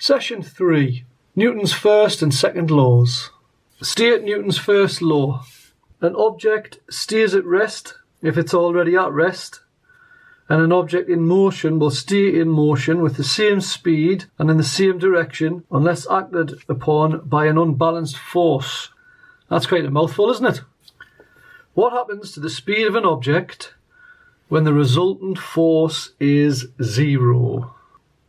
Session 3. Newton's first and second laws. State Newton's first law. An object stays at rest if it's already at rest, and an object in motion will stay in motion with the same speed and in the same direction unless acted upon by an unbalanced force. That's quite a mouthful, isn't it? What happens to the speed of an object when the resultant force is zero?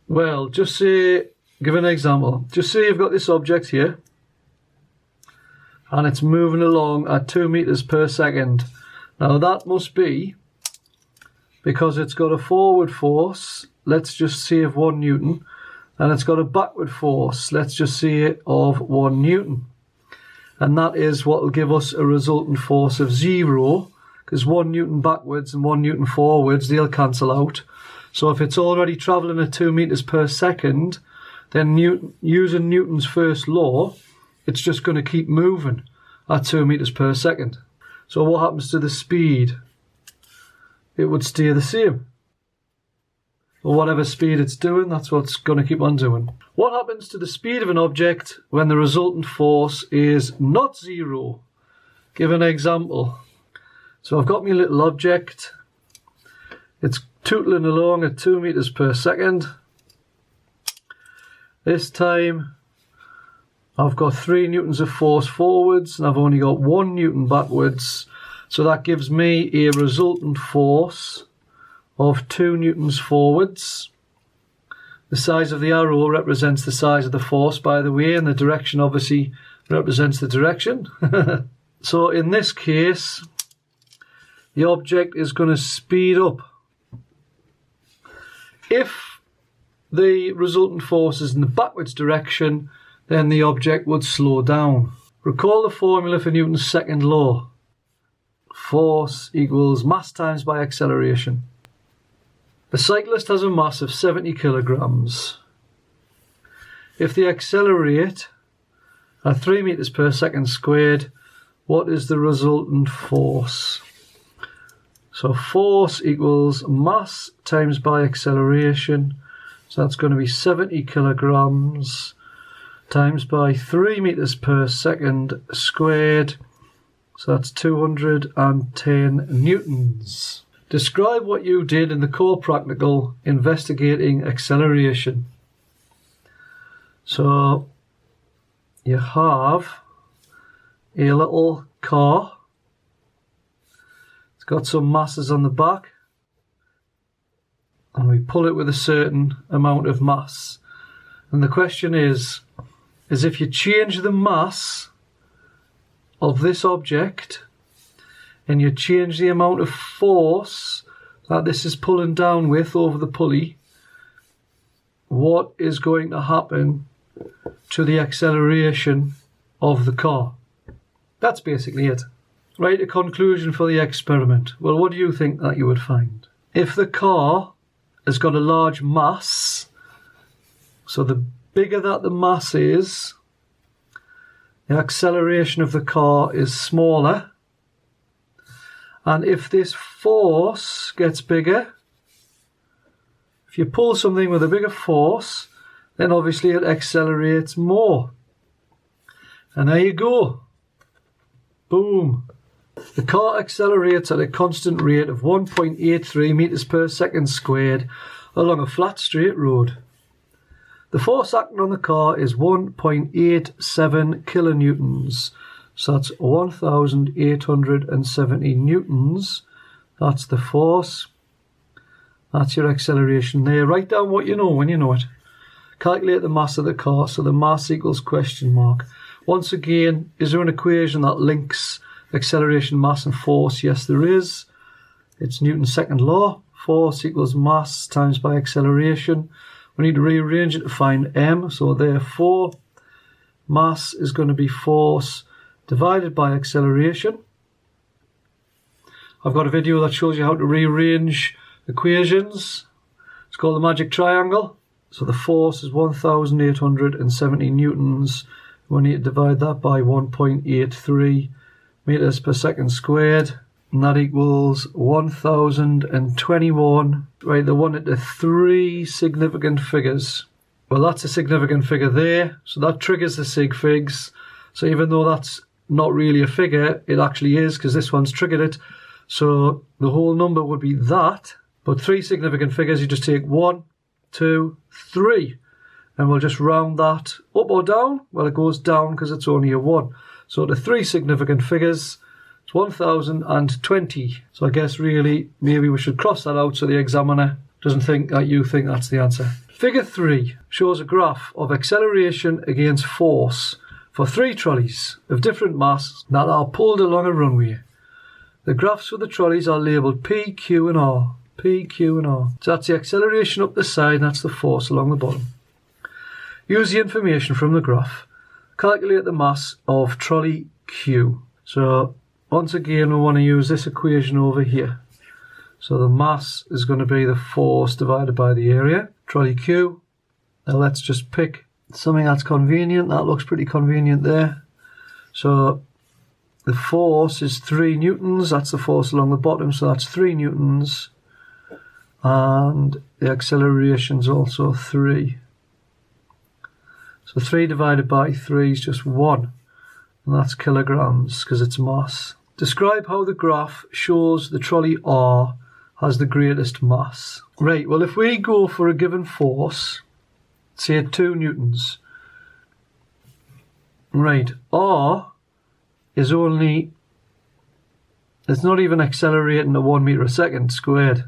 Well, just say, give an example. Just say you've got this object here and it's moving along at 2 meters per second. Now that must be because it's got a forward force, let's just say of 1 Newton, and it's got a backward force, let's just say of 1 Newton. And that is what will give us a resultant force of 0, because 1 Newton backwards and 1 Newton forwards, they'll cancel out. So if it's already travelling at 2 meters per second, then using Newton's first law, it's just going to keep moving at 2 meters per second. So what happens to the speed? It would stay the same. Or whatever speed it's doing, that's what's going to keep on doing. What happens to the speed of an object when the resultant force is not 0? Give an example. So I've got my little object. It's tootling along at 2 meters per second. This time I've got 3 newtons of force forwards and I've only got 1 Newton backwards. So that gives me a resultant force of 2 newtons forwards. The size of the arrow represents the size of the force, by the way, and the direction obviously represents the direction. So in this case, the object is going to speed up. If the resultant force is in the backwards direction, then the object would slow down. Recall the formula for Newton's second law. Force equals mass times by acceleration. A cyclist has a mass of 70 kilograms. If they accelerate at 3 meters per second squared, what is the resultant force? So force equals mass times by acceleration. So that's going to be 70 kilograms times by 3 meters per second squared. So that's 210 newtons. Describe what you did in the core practical investigating acceleration. So you have a little car. It's got some masses on the back. And we pull it with a certain amount of mass. And the question is if you change the mass of this object and you change the amount of force that this is pulling down with over the pulley, what is going to happen to the acceleration of the car? That's basically it. Right, a conclusion for the experiment. Well, what do you think that you would find? If the car has got a large mass, so the bigger that the mass is, the acceleration of the car is smaller. And if this force gets bigger, if you pull something with a bigger force, then obviously it accelerates more. And there you go. Boom. The car accelerates at a constant rate of 1.83 meters per second squared along a flat straight road. The force acting on the car is 1.87 kilonewtons. So that's 1,870 newtons. That's the force. That's your acceleration there. Write down what you know when you know it. Calculate the mass of the car. So the mass equals question mark. Once again, is there an equation that links acceleration, mass and force? Yes, there is. It's Newton's second law. Force equals mass times by acceleration. We need to rearrange it to find m. So therefore, mass is going to be force divided by acceleration. I've got a video that shows you how to rearrange equations. It's called the magic triangle. So the force is 1,870 newtons. We need to divide that by 1.83 meters per second squared. And that equals 1,021. Right, they wanted the 3 significant figures. Well, that's a significant figure there, so that triggers the sig figs. So even though that's not really a figure, it actually is, because this one's triggered it. So the whole number would be that. But 3 significant figures, you just take 1, 2, 3. And we'll just round that up or down. Well, it goes down because it's only a 1. So the 3 significant figures, it's 1020. So I guess really maybe we should cross that out so the examiner doesn't think that you think that's the answer. Figure 3 shows a graph of acceleration against force for 3 trolleys of different mass that are pulled along a runway. The graphs for the trolleys are labelled P, Q and R. P, Q and R. So that's the acceleration up the side and that's the force along the bottom. Use the information from the graph. Calculate the mass of trolley Q. So once again we want to use this equation over here. So the mass is going to be the force divided by the area. Trolley Q. Now let's just pick something that's convenient. That looks pretty convenient there. So the force is 3 newtons. That's the force along the bottom. So that's 3 newtons. And the acceleration is also 3. So 3 divided by 3 is just 1. And that's kilograms because it's mass. Describe how the graph shows the trolley R has the greatest mass. Right, well if we go for a given force, say 2 newtons. Right, R is only, it's not even accelerating at 1 meter a second squared.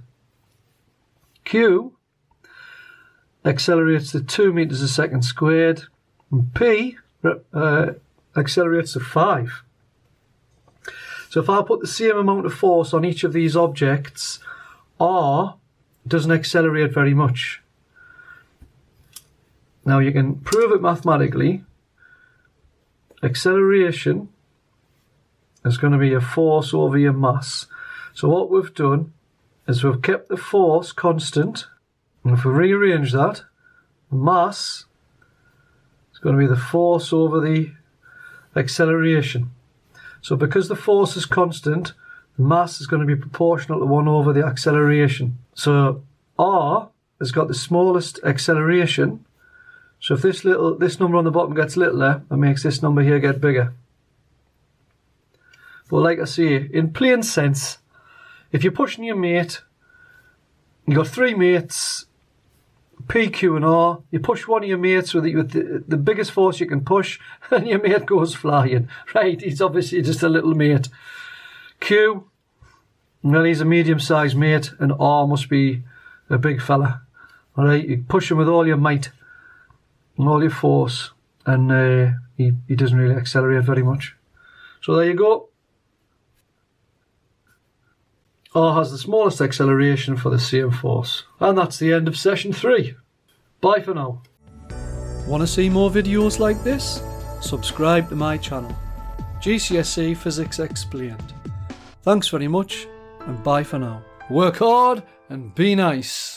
Q accelerates to 2 meters a second squared. And P accelerates to 5. So if I put the same amount of force on each of these objects, R doesn't accelerate very much. Now you can prove it mathematically. Acceleration is going to be a force over your mass. So what we've done is we've kept the force constant. And if we rearrange that, mass is going to be the force over the acceleration. So because the force is constant, the mass is going to be proportional to 1 over the acceleration. So R has got the smallest acceleration. So if this number on the bottom gets littler, it makes this number here get bigger. But like I say, in plain sense, if you're pushing your mate, you've got 3 mates, P, Q and R, you push one of your mates with the biggest force you can push, and your mate goes flying. Right, he's obviously just a little mate. Q, well, he's a medium-sized mate, and R must be a big fella. All right, you push him with all your might and all your force, and he doesn't really accelerate very much. So there you go. R has the smallest acceleration for the same force. And that's the end of session 3. Bye for now. Want to see more videos like this? Subscribe to my channel, GCSE Physics Explained. Thanks very much, and bye for now. Work hard and be nice.